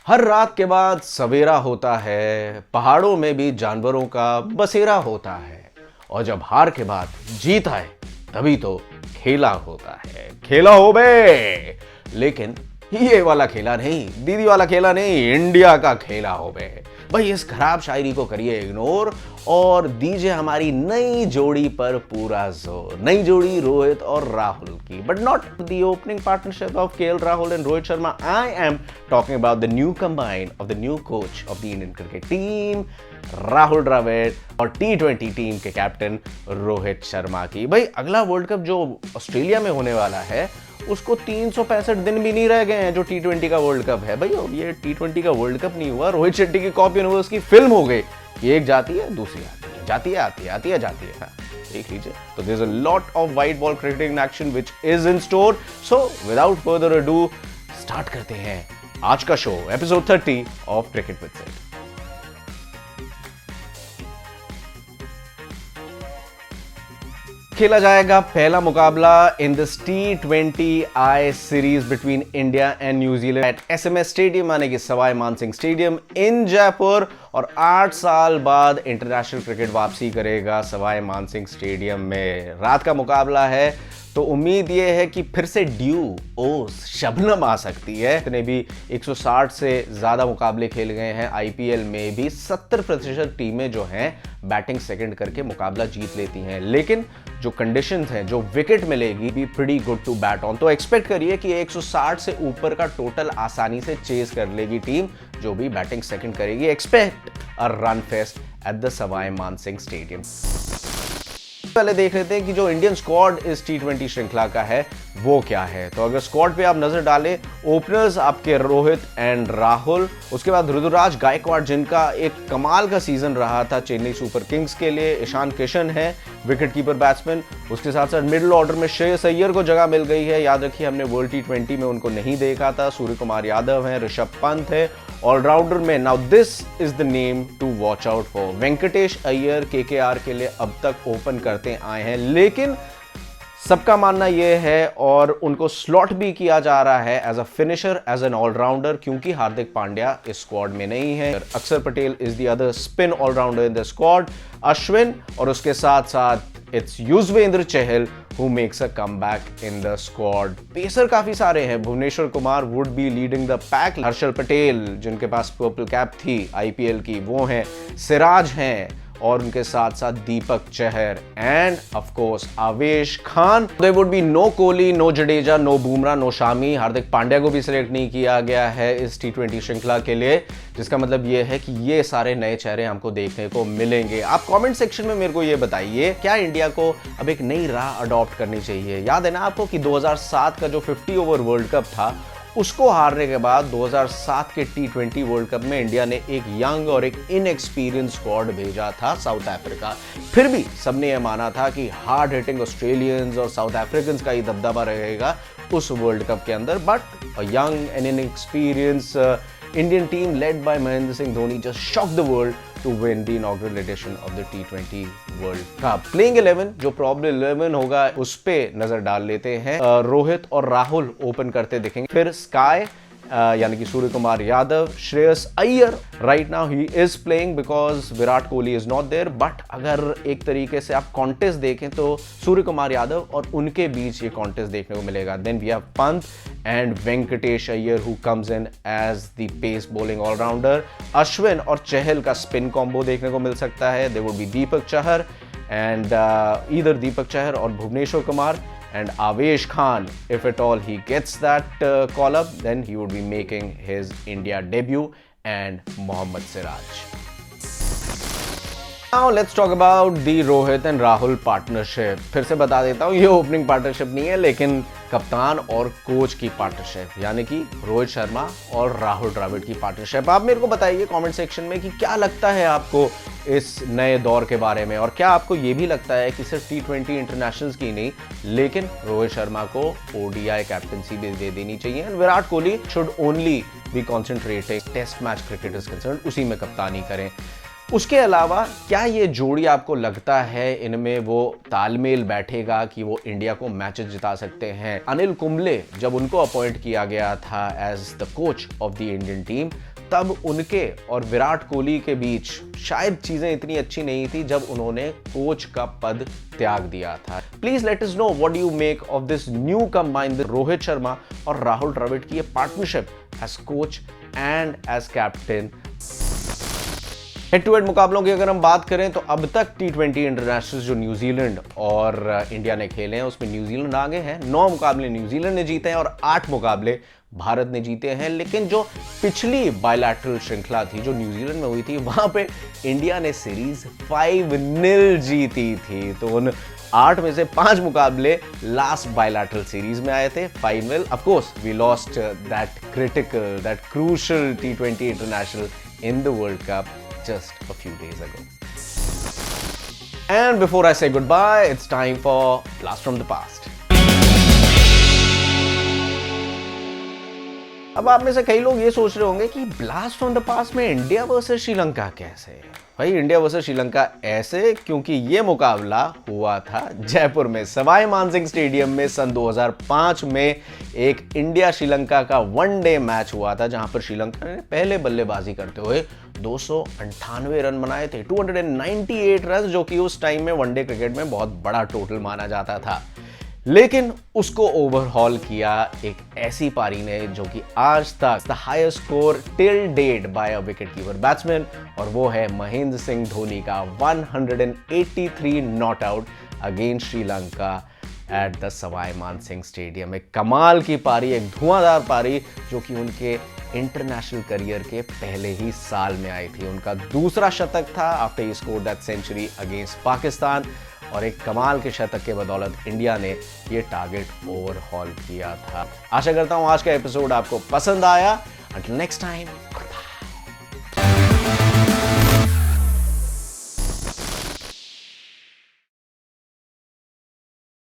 हर रात के बाद सवेरा होता है, पहाड़ों में भी जानवरों का बसेरा होता है और जब हार के बाद जीत आए तभी तो खेला होता है। खेला हो बे, लेकिन ये वाला खेला नहीं, दीदी वाला खेला नहीं, इंडिया का खेला हो बे। भाई इस खराब शायरी को करिए इग्नोर और दीजिए हमारी नई जोड़ी पर पूरा जोर। नई जोड़ी रोहित और राहुल की, but not the opening partnership of KL Rahul and Rohit Sharma. I am talking about the new combine of the new coach of the Indian cricket team Rahul Dravid और टी20 टीम के कैप्टन रोहित शर्मा की। भाई अगला वर्ल्ड कप जो ऑस्ट्रेलिया में होने वाला है उसको 365 दिन भी नहीं रह गए हैं जो टी20 का वर्ल्ड कप है। भाई ये टी20 का वर्ल्ड कप नहीं हुआ, रोहित शेट्टी की कॉप यूनिवर्स की फिल्म हो गई। एक जाती है दूसरी आती है, जाती है आती है, आती है जाती है। हाँ, देख लीजिए। तो there is a lot of white ball cricketing action which is in store. So without further ado start करते हैं आज का show, episode 30 of cricket with Sid. खेला जाएगा पहला मुकाबला in this T20I series between India and New Zealand eight SMS stadium, यानी कि सवाई मानसिंह स्टेडियम इन जयपुर। और 8 साल बाद इंटरनेशनल क्रिकेट वापसी करेगा सवाई मानसिंह स्टेडियम में। रात का मुकाबला है तो उम्मीद ये है कि फिर से ड्यू ओस शबनम आ सकती है। इतने भी 160 से ज़्यादा मुकाबले खेल गए हैं IPL में भी 70% टीमें जो हैं बैटिंग सेकंड करके मुकाबला जीत लेती हैं, लेकिन जो कंडीशंस हैं, जो विकेट मिलेगी भी pretty good to bat on. तो एक्सपेक्ट करिए कि 160 से ऊपर का टोटल आसानी से चेज कर लेगी टीम जो भी बैटिंग सेकंड करेगी। Expect a run fest eight the Sawai Mansingh stadium. पहले देख लेते हैं कि जो इंडियन स्क्वाड इस T20 श्रृंखला का है वो क्या है। तो अगर स्क्वाड पे आप नजर डालें, ओपनर्स आपके रोहित एंड राहुल, उसके बाद ऋतुराज गायकवाड़ जिनका एक कमाल का सीजन रहा था चेन्नई सुपर किंग्स के लिए, ईशान किशन है विकेट कीपर बैट्समैन, उसके साथ साथ मिडिल ऑर्डर में श्रेयस अय्यर को जगह मिल गई है। याद रखिए हमने वर्ल्ड T20 में उनको नहीं देखा था। सूर्य कुमार यादव है, ऋषभ पंत है ऑलराउंडर में। Now this is the name to watch out for. Venkatesh Iyer KKR के लिए अब तक ओपन करते आए हैं, लेकिन सबका मानना यह है और उनको स्लॉट भी किया जा रहा है as a finisher, as an allrounder, क्योंकि हार्दिक पांड्या इस स्क्वाड में नहीं है। Axar Patel is the other spin allrounder in the squad, Ashwin, और उसके साथ साथ it's Yuzvendra Chahal who makes a comeback in the squad. Pacer काफी सारे हैं। Bhuvneshwar Kumar would be leading the pack, Harshal Patel जिनके पास पर्पल कैप थी IPL की वो हैं, सिराज हैं और उनके साथ साथ Deepak Chahar and of course Avesh Khan. There would be no Kohli, no Jadeja, no Bumrah, no Shami. Hardik Pandya को भी सिलेक्ट नहीं किया गया है इस T20 श्रृंखला के लिए, जिसका मतलब ये है कि ये सारे नए चेहरे हमको देखने को मिलेंगे। आप कमेंट सेक्शन में मेरे को ये बताइए, क्या इंडिया को अब एक नई राह अडॉप्ट करनी चाहिए? याद है ना आपको कि 2007 का जो 50 ओवर वर्ल्ड कप था उसको हारने के बाद 2007 के T20 वर्ल्ड कप में इंडिया ने एक यंग और एक इनएक्सपीरियंस स्क्वाड भेजा था साउथ अफ्रीका। फिर भी सबने यह माना था कि हार्ड हिटिंग ऑस्ट्रेलियंस और साउथ अफ्रीकन्स का ही दबदबा रहेगा उस वर्ल्ड कप के अंदर, but a young and inexperience Indian team led by Mahendra Singh Dhoni just shocked the world to win the inaugural edition of the T20 World Cup. Playing 11 जो probably 11 होगा उस पे नजर डाल लेते हैं। रोहित और राहुल ओपन करते दिखेंगे, फिर स्काई यानी कि Surya Kumar Yadav, Shreyas Iyer right now he is playing because Virat Kohli is not there, but अगर एक तरीके से आप कॉन्टेस्ट देखें तो सूर्य कुमार यादव और उनके बीच ये कॉन्टेस्ट देखने को मिलेगा। Then we have Pant and Venkatesh Iyer who comes in as the pace bowling allrounder. Ashwin और चहल का स्पिन कॉम्बो देखने को मिल सकता है। There would be Deepak Chahar and either Deepak Chahar और Bhuvneshwar Kumar and Avesh Khan, if at all he gets that call up, then he would be making his India debut, and Mohammad Siraj. Now let's talk about the Rohit and Rahul partnership. फिर से बता देता हूँ, ये opening partnership नहीं है लेकिन कप्तान और कोच की पार्टनरशिप, यानी कि रोहित शर्मा और राहुल द्रविड़ की पार्टनरशिप। आप मेरे को बताइए कमेंट सेक्शन में कि क्या लगता है आपको इस नए दौर के बारे में, और क्या आपको ये भी लगता है कि सिर्फ T20 इंटरनेशनल्स की नहीं लेकिन रोहित शर्मा को ODI कैप्टनसी भी दे देनी चाहिए and Virat Kohli should only be concentrated test match cricket is concern, उसी में कप्तानी करें। उसके अलावा क्या ये जोड़ी आपको लगता है इनमें वो तालमेल बैठेगा कि वो इंडिया को मैचेस जिता सकते हैं? अनिल कुंबले जब उनको अपॉइंट किया गया था as the coach of the Indian team तब उनके और विराट कोहली के बीच शायद चीजें इतनी अच्छी नहीं थी जब उन्होंने कोच का पद त्याग दिया था। Please let us know what you make of this new combined Rohit Sharma और राहुल द्रविड़ की ये partnership as coach and as captain. Head to head मुकाबलों की अगर हम बात करें तो अब तक T20 इंटरनेशनल जो न्यूजीलैंड और इंडिया ने खेले हैं उसमें न्यूजीलैंड आगे है। 9 मुकाबले न्यूजीलैंड ने जीते हैं और 8 मुकाबले भारत ने जीते हैं। लेकिन जो पिछली बायलैटरल श्रृंखला थी जो न्यूजीलैंड में हुई थी वहां पे इंडिया ने सीरीज 5-0 जीती थी। तो उन 8 में से 5 मुकाबले लास्ट बायलैटरल सीरीज में आए थे 5-0। Of course we lost that critical that crucial T20 international in the World Cup just a few days ago. And before I say goodbye, it's time for Blast from the Past. अब आप में से कई लोग ये सोच रहे होंगे कि ब्लास्ट फ्रॉम द पास्ट में इंडिया वर्सेस श्रीलंका कैसे? भाई इंडिया वर्सेस श्रीलंका ऐसे क्योंकि ये मुकाबला हुआ था जयपुर में सवाई मानसिंह स्टेडियम में सन 2005 में एक इंडिया श्रीलंका का वनडे मैच हुआ था जहां पर श्रीलंका ने पहले बल्लेबाजी करते हुए 298 रन बनाए थे, 298 रन, जो कि उस टाइम में वनडे क्रिकेट में बहुत बड़ा टोटल माना जाता था। लेकिन उसको ओवरहॉल किया एक ऐसी पारी ने जो कि आज तक the highest score till date by a wicket keeper batsman, और वो है महेंद्र सिंह धोनी का 183 not out against Sri Lanka at the Sawai Mansingh stadium. एक कमाल की पारी, एक धुआंधार पारी जो कि उनके इंटरनेशनल करियर के पहले ही साल में आई थी। उनका दूसरा शतक था after he scored that century against Pakistan, और एक कमाल के शतक के बदौलत इंडिया ने ये टारगेट ओवरहॉल किया था। आशा करता हूं आज का एपिसोड आपको पसंद आया। Until next time,